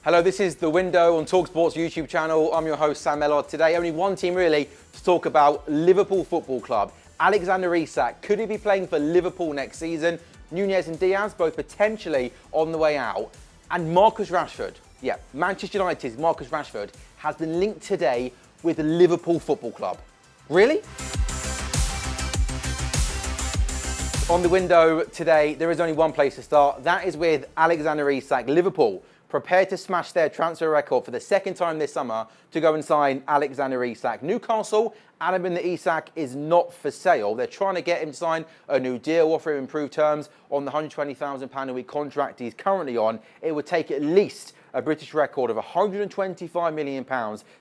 Hello, this is The Window on TalkSport's YouTube channel. I'm your host, Sam Mellor. Today, only one team really to talk about: Liverpool Football Club. Alexander Isak, could he be playing for Liverpool next season? Nunez and Diaz, both potentially on the way out. And Marcus Rashford, Manchester United's Marcus Rashford has been linked today with Liverpool Football Club. Really? On The Window today, there is only one place to start. That is with Alexander Isak. Liverpool prepared to smash their transfer record for the second time this summer to go and sign Alexander Isak. Newcastle adamant that Isak is not for sale. They're trying to get him to sign a new deal, offer him improved terms on the £120,000 a week contract he's currently on. It would take at least a British record of £125 million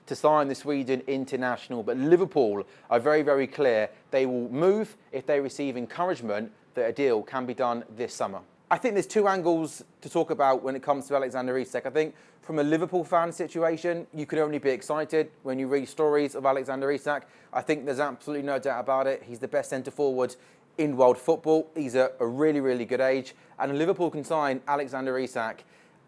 to sign the Sweden international. But Liverpool are very, very clear they will move if they receive encouragement that a deal can be done this summer. I think there's two angles to talk about when it comes to Alexander Isak. I think from a Liverpool fan situation, you can only be excited when you read stories of Alexander Isak. I think there's absolutely no doubt about it. He's the best centre-forward in world football. He's at a really, really good age. And if Liverpool can sign Alexander Isak,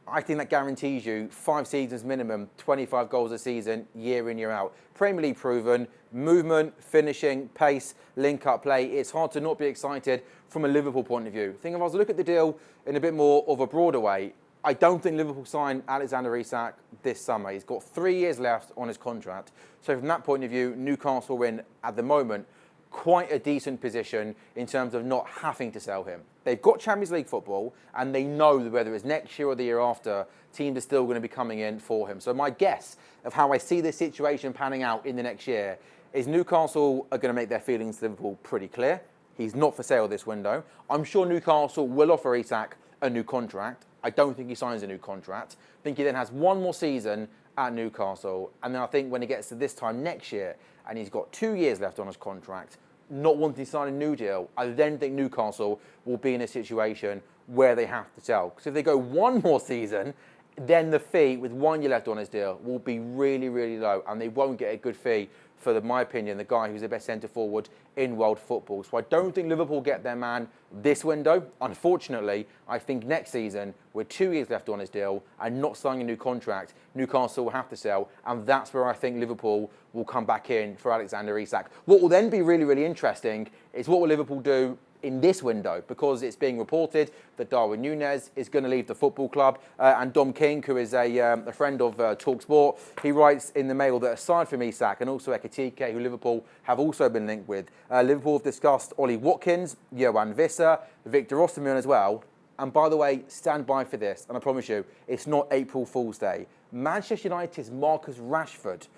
I think that guarantees you 5 seasons minimum, 25 goals a season, year in, year out. Premier League proven, movement, finishing, pace, link-up play. It's hard to not be excited from a Liverpool point of view. I think if I was to look at the deal in a bit more of a broader way, I don't think Liverpool sign Alexander Isak this summer. He's got 3 years left on his contract. So from that point of view, Newcastle are in, at the moment, quite a decent position in terms of not having to sell him. They've got Champions League football, and they know that whether it's next year or the year after, teams are still going to be coming in for him. So my guess of how I see this situation panning out in the next year is Newcastle are going to make their feelings to Liverpool pretty clear. He's not for sale this window. I'm sure Newcastle will offer Isak a new contract. I don't think he signs a new contract. I think he then has one more season at Newcastle. And then I think when he gets to this time next year and he's got 2 years left on his contract, not wanting to sign a new deal, I then think Newcastle will be in a situation where they have to sell. Because if they go one more season, then the fee with 1 year left on his deal will be really, really low. And they won't get a good fee for, my opinion, the guy who's the best centre-forward in world football. So I don't think Liverpool get their man this window. Unfortunately, I think next season, with 2 years left on his deal and not signing a new contract, Newcastle will have to sell. And that's where I think Liverpool will come back in for Alexander Isak. What will then be really, really interesting is what will Liverpool do in this window, because it's being reported that Darwin Nunez is going to leave the football club. And Dom King, who is a friend of TalkSport, he writes in the Mail that aside from Isak and also Ekitike, who Liverpool have also been linked with, Liverpool have discussed Ollie Watkins, Johan Visser, Victor Osimhen as well. And by the way, stand by for this, and I promise you, it's not April Fool's Day. Manchester United's Marcus Rashford,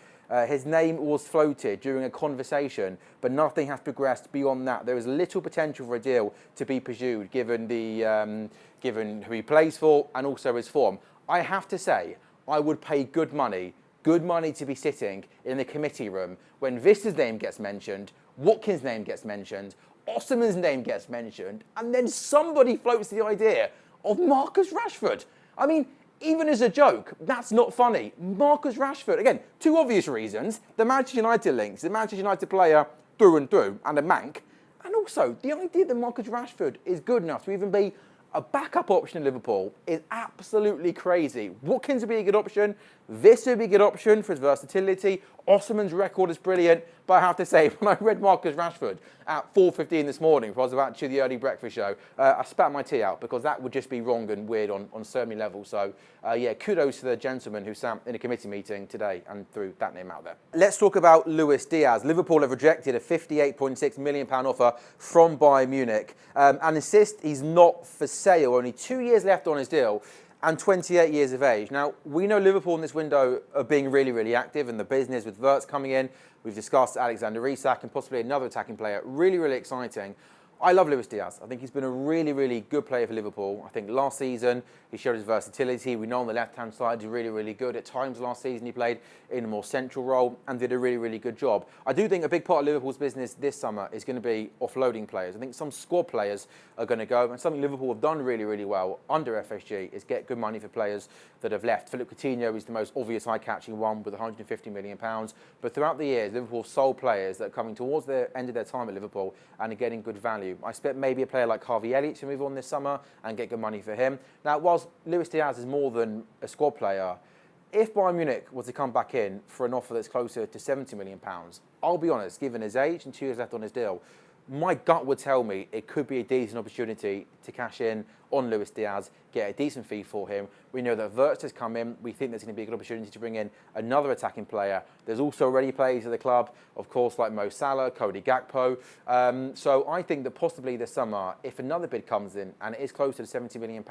his name was floated during a conversation, but nothing has progressed beyond that. There is little potential for a deal to be pursued, given who he plays for and also his form. I have to say, I would pay good money to be sitting in the committee room when Visser's name gets mentioned, Watkins' name gets mentioned, Osimhen's name gets mentioned, and then somebody floats the idea of Marcus Rashford. I mean, even as a joke, that's not funny. Marcus Rashford, again, 2 obvious reasons. The Manchester United links, the Manchester United player through and through, and a Manc. And also, the idea that Marcus Rashford is good enough to even be a backup option in Liverpool is absolutely crazy. Watkins would be a good option. This would be a good option for his versatility. Osimhen's record is brilliant. But I have to say, when I read Marcus Rashford at 4:15 this morning, before I was about to the early breakfast show, I spat my tea out, because that would just be wrong and weird on so many levels. So, kudos to the gentleman who sat in a committee meeting today and threw that name out there. Let's talk about Luis Diaz. Liverpool have rejected a £58.6 million offer from Bayern Munich and insist he's not for sale. Only 2 years left on his deal and 28 years of age. Now, we know Liverpool in this window are being really, really active in the business with Wirtz coming in. We've discussed Alexander Isak and possibly another attacking player. Really, really exciting. I love Luis Diaz. I think he's been a really, really good player for Liverpool. I think last season he showed his versatility. We know on the left-hand side he's really, really good. At times last season he played in a more central role and did a really, really good job. I do think a big part of Liverpool's business this summer is going to be offloading players. I think some squad players are going to go, and something Liverpool have done really, really well under FSG is get good money for players that have left. Philippe Coutinho is the most obvious eye-catching one with £150 million. But throughout the years, Liverpool sold players that are coming towards the end of their time at Liverpool and are getting good value. value. I expect maybe a player like Harvey Elliott to move on this summer and get good money for him. Now, whilst Luis Diaz is more than a squad player, if Bayern Munich was to come back in for an offer that's closer to £70 million, I'll be honest, given his age and 2 years left on his deal, my gut would tell me it could be a decent opportunity to cash in on Luis Diaz, get a decent fee for him. We know that Wirtz has come in. We think there's going to be a good opportunity to bring in another attacking player. There's also already players at the club, of course, like Mo Salah, Cody Gakpo. So I think that possibly this summer, if another bid comes in and it is closer to £70 million,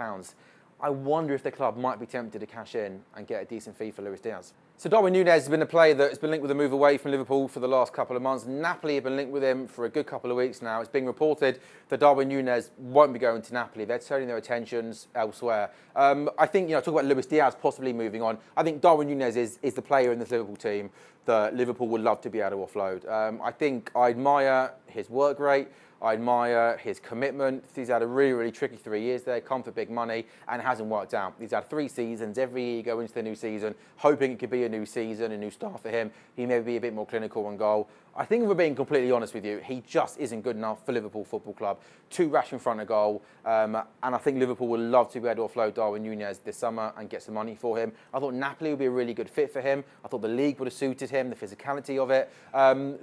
I wonder if the club might be tempted to cash in and get a decent fee for Luis Diaz. So Darwin Nunez has been a player that's been linked with a move away from Liverpool for the last couple of months. Napoli have been linked with him for a good couple of weeks now. It's being reported that Darwin Nunez won't be going to Napoli. They're turning their attentions elsewhere. I think, talk about Luis Diaz possibly moving on. I think Darwin Nunez is the player in this Liverpool team that Liverpool would love to be able to offload. I think I admire his work rate. I admire his commitment. He's had a really, really tricky 3 years there, come for big money, and it hasn't worked out. He's had 3 seasons. Every year you go into the new season, hoping it could be a new season, a new start for him. He may be a bit more clinical on goal. I think if we're being completely honest with you, he just isn't good enough for Liverpool Football Club. Too rash in front of goal. And I think Liverpool would love to be able to offload Darwin Nunez this summer and get some money for him. I thought Napoli would be a really good fit for him. I thought the league would have suited him, the physicality of it.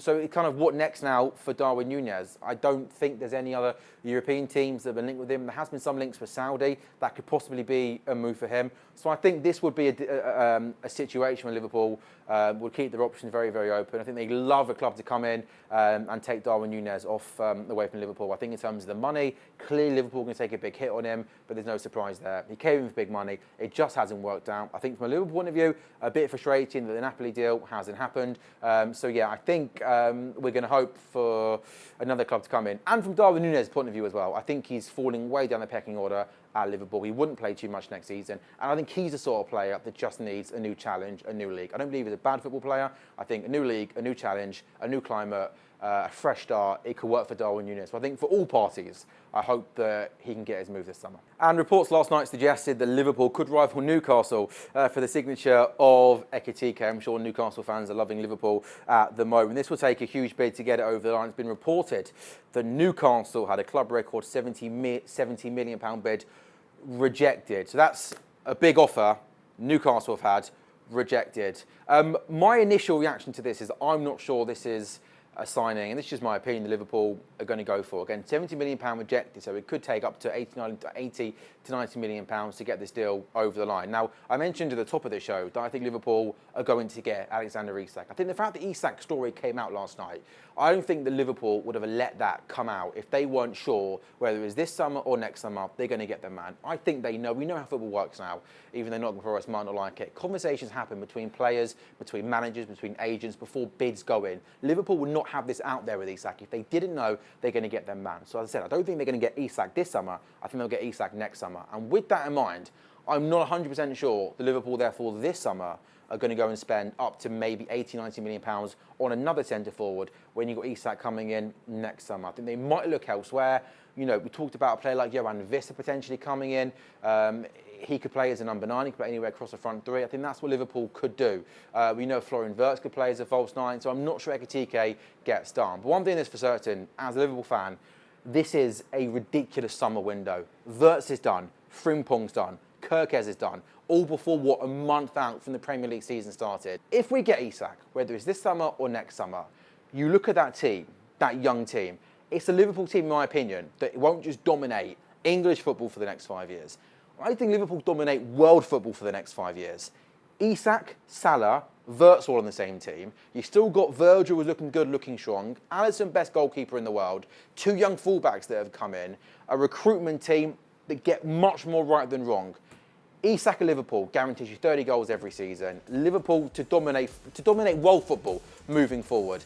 So it's kind of what next now for Darwin Nunez? I don't think there's any other European teams that have been linked with him. There has been some links for Saudi. That could possibly be a move for him. So I think this would be a situation where Liverpool would keep their options very, very open. I think they love a club to come in and take Darwin Nunez off away from Liverpool. I think in terms of the money, clearly Liverpool are going to take a big hit on him, but there's no surprise there. He came in for big money. It just hasn't worked out. I think from a Liverpool point of view, a bit frustrating that the Napoli deal hasn't happened. So yeah, I think we're going to hope for another club to come in. And from Darwin Nunez' point of view as well, I think he's falling way down the pecking order at Liverpool. He wouldn't play too much next season. And I think he's the sort of player that just needs a new challenge, a new league. I don't believe he's a bad football player. I think a new league, a new challenge, a new climate, a fresh start, it could work for Darwin Nunez. So I think for all parties, I hope that he can get his move this summer. And reports last night suggested that Liverpool could rival Newcastle for the signature of Ekitike. I'm sure Newcastle fans are loving Liverpool at the moment. This will take a huge bid to get it over the line. It's been reported that Newcastle had a club record £70 million bid rejected. So that's a big offer Newcastle have had rejected. My initial reaction to this is I'm not sure this is a signing, and this is just my opinion, that Liverpool are going to go for. Again, £70 million rejected, so it could take up to 80 to £90 million to get this deal over the line. Now, I mentioned at the top of the show that I think Liverpool are going to get Alexander Isak. I think the fact that Isak's story came out last night, I don't think that Liverpool would have let that come out if they weren't sure whether it was this summer or next summer, they're going to get the man. I think they know. We know how football works now, even though Nottingham Forest might not like it. Conversations happen between players, between managers, between agents before bids go in. Liverpool would not have this out there with Isak if they didn't know they're going to get their man. So as I said, I don't think they're going to get Isak this summer. I think they'll get Isak next summer. And with that in mind, I'm not 100% sure the Liverpool, therefore, this summer are going to go and spend up to maybe 80, 90 million pounds on another centre forward when you've got Isak coming in next summer. I think they might look elsewhere. We talked about a player like Johan Vissa potentially coming in. He could play as a number 9. He could play anywhere across the front 3. I think that's what Liverpool could do. We know Florian Wirtz could play as a false 9, so I'm not sure Ekitike gets done. But one thing is for certain, as a Liverpool fan, this is a ridiculous summer window. Wirtz is done. Frimpong's done. Kerkez is done. All before, a month out from the Premier League season started. If we get Isak, whether it's this summer or next summer, you look at that team, that young team, it's a Liverpool team, in my opinion, that won't just dominate English football for the next 5 years. I think Liverpool dominate world football for the next 5 years. Isak, Salah, Wirtz all on the same team. You've still got Virgil who's looking good, looking strong. Alisson, best goalkeeper in the world. 2 young fullbacks that have come in. A recruitment team that get much more right than wrong. Isak at Liverpool guarantees you 30 goals every season. Liverpool to dominate world football moving forward.